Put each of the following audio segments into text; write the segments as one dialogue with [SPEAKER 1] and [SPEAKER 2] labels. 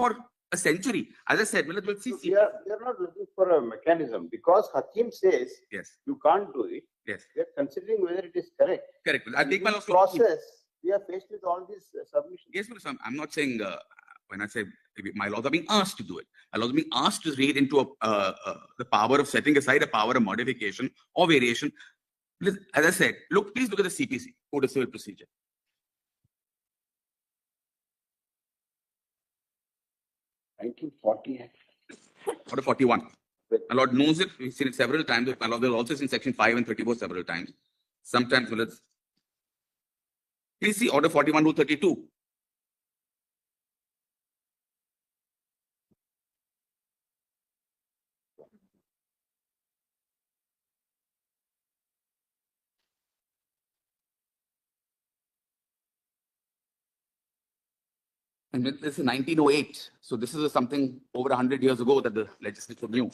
[SPEAKER 1] for a century. As I said, we'll see.
[SPEAKER 2] We are not looking for a mechanism because Hakim says
[SPEAKER 1] Yes.
[SPEAKER 2] you can't do it.
[SPEAKER 1] Yes.
[SPEAKER 2] We are considering whether it is correct.
[SPEAKER 1] Correct. I take my
[SPEAKER 2] process. We are faced with all these submissions.
[SPEAKER 1] Yes, but I'm not saying when I say my laws are being asked to do it. My laws are being asked to read into the power of setting aside a power of modification or variation. As I said, please look at the CPC, Code of Civil Procedure. Order 41. My Lord knows it. We've seen it several times. My Lord has also seen section 5 and 34 several times. Sometimes, please see Order 41, Rule 32. And this is 1908. So this is something over 100 years ago that the legislature knew.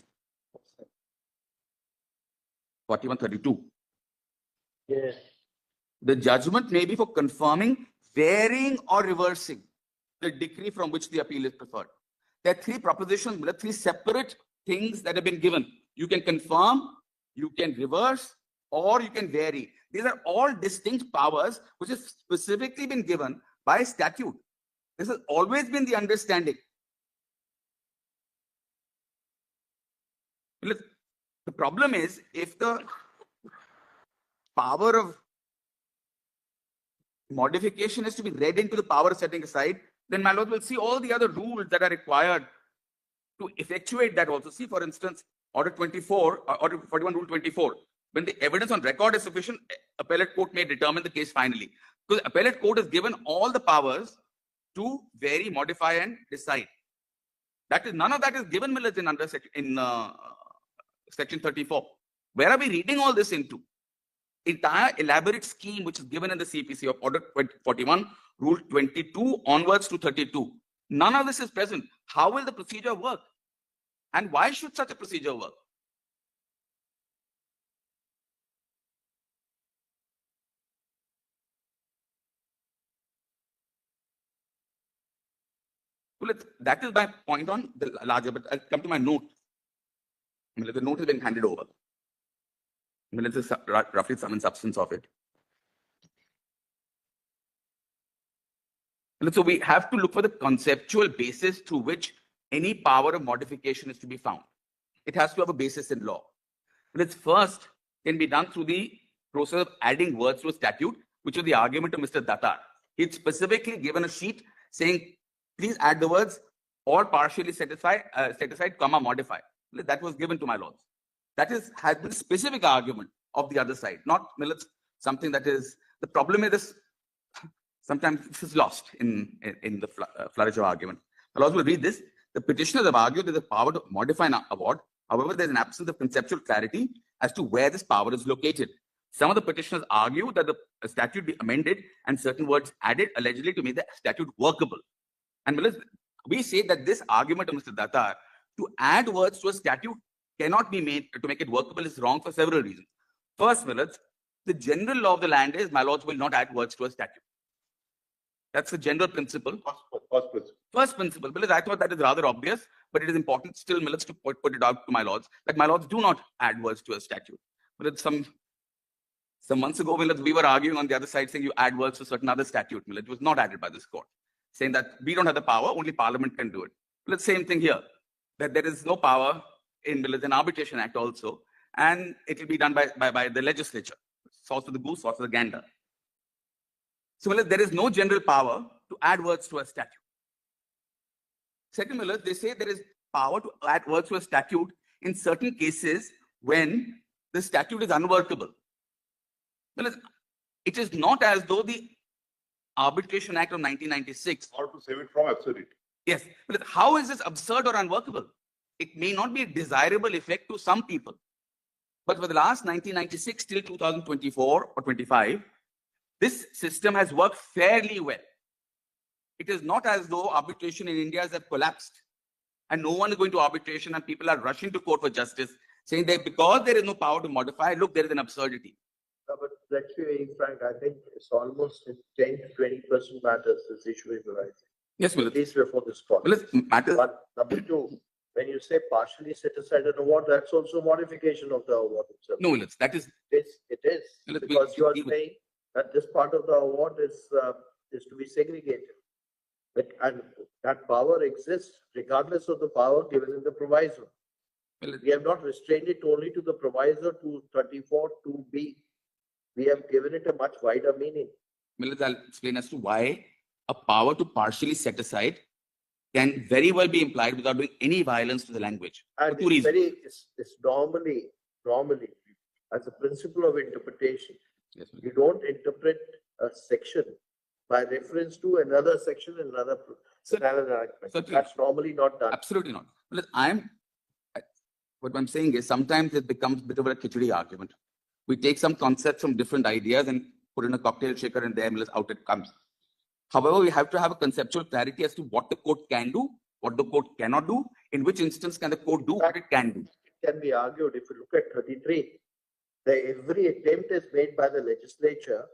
[SPEAKER 1] 4132.
[SPEAKER 2] Yes.
[SPEAKER 1] The judgment may be for confirming, varying, or reversing the decree from which the appeal is preferred. There are three propositions, there are three separate things that have been given. You can confirm, you can reverse, or you can vary. These are all distinct powers which have specifically been given by statute. This has always been the understanding. Look, the problem is if the power of modification is to be read into the power of setting aside, then my lord will see all the other rules that are required to effectuate that also. See, for instance, Order 24, Order 41, Rule 24. When the evidence on record is sufficient, appellate court may determine the case finally. Because appellate court is given all the powers to vary, modify, and decide. That is, none of that is given militant under section 34. Where are we reading all this into? Entire elaborate scheme which is given in the CPC of Order 41, Rule 22 onwards to 32. None of this is present. How will the procedure work? And why should such a procedure work? Well, that is my point on the larger, but I'll come to my note. The note has been handed over. This is roughly some substance of it. So we have to look for the conceptual basis through which any power of modification is to be found. It has to have a basis in law. Its first can be done through the process of adding words to a statute, which was the argument of Mr. Datar. He'd specifically given a sheet saying, please add the words or partially set aside, comma, modify. That was given to my lords. That has been a specific argument of the other side, not something that is, the problem is this, sometimes this is lost in the flourish of argument. I'll also read this. The petitioners have argued that the power to modify an award. However, there's an absence of conceptual clarity as to where this power is located. Some of the petitioners argue that the statute be amended and certain words added allegedly to make the statute workable. And we say that this argument of Mr. Datar to add words to a statute cannot be made to make it workable is wrong for several reasons. First, the general law of the land is my lords will not add words to a statute. That's the general principle. First principle, because I thought that is rather obvious, but it is important still, to put it out to my lords, that my lords do not add words to a statute. But some months ago, we were arguing on the other side saying you add words to certain other statute. It was not added by this court, saying that we don't have the power, only Parliament can do it. But same thing here, that there is no power in an arbitration act also, and it will be done by the legislature. Source of the goose, source of the gander. So there is no general power to add words to a statute. Second, they say there is power to add words to a statute in certain cases when the statute is unworkable. It is not as though the Arbitration Act of 1996
[SPEAKER 3] or to save it from absurdity.
[SPEAKER 1] Yes, but how is this absurd or unworkable? It may not be a desirable effect to some people, but for the last 1996 till 2024 or 25, this system has worked fairly well. It is not as though arbitration in India has collapsed and no one is going to arbitration and people are rushing to court for justice, saying that because there is no power to modify, look, there is an absurdity.
[SPEAKER 2] No, but let's be very frank, I think it's almost 10 to 20% matters this issue is arising.
[SPEAKER 1] Yes,
[SPEAKER 2] at least before this court.
[SPEAKER 1] well, matter.
[SPEAKER 2] But number two, when you say partially set aside an award, that's also modification of the award itself.
[SPEAKER 1] No, Lilith, that is,
[SPEAKER 2] It is,
[SPEAKER 1] Well, we-
[SPEAKER 2] because you are
[SPEAKER 1] we- we-
[SPEAKER 2] saying that this part of the award is to be segregated. And that power exists regardless of the power given in the proviso.
[SPEAKER 1] well,
[SPEAKER 2] We have not restrained it only to the proviso to 34 2B. We have given it a much wider meaning.
[SPEAKER 1] Lilith, I'll explain as to why a power to partially set aside can very well be implied without doing any violence to the language.
[SPEAKER 2] And
[SPEAKER 1] For two reasons.
[SPEAKER 2] it's normally, as a principle of interpretation,
[SPEAKER 1] Yes,
[SPEAKER 2] you don't interpret a section by reference to another section in another.
[SPEAKER 1] Certainly.
[SPEAKER 2] That's normally not done.
[SPEAKER 1] Absolutely not. Well, what I'm saying is sometimes it becomes a bit of a khichdi argument. We take some concepts from different ideas and put in a cocktail shaker and there out it comes. However, we have to have a conceptual clarity as to what the court can do, what the court cannot do, in which instance can the court do what it can do.
[SPEAKER 2] It can be argued if you look at 33, every attempt is made by the legislature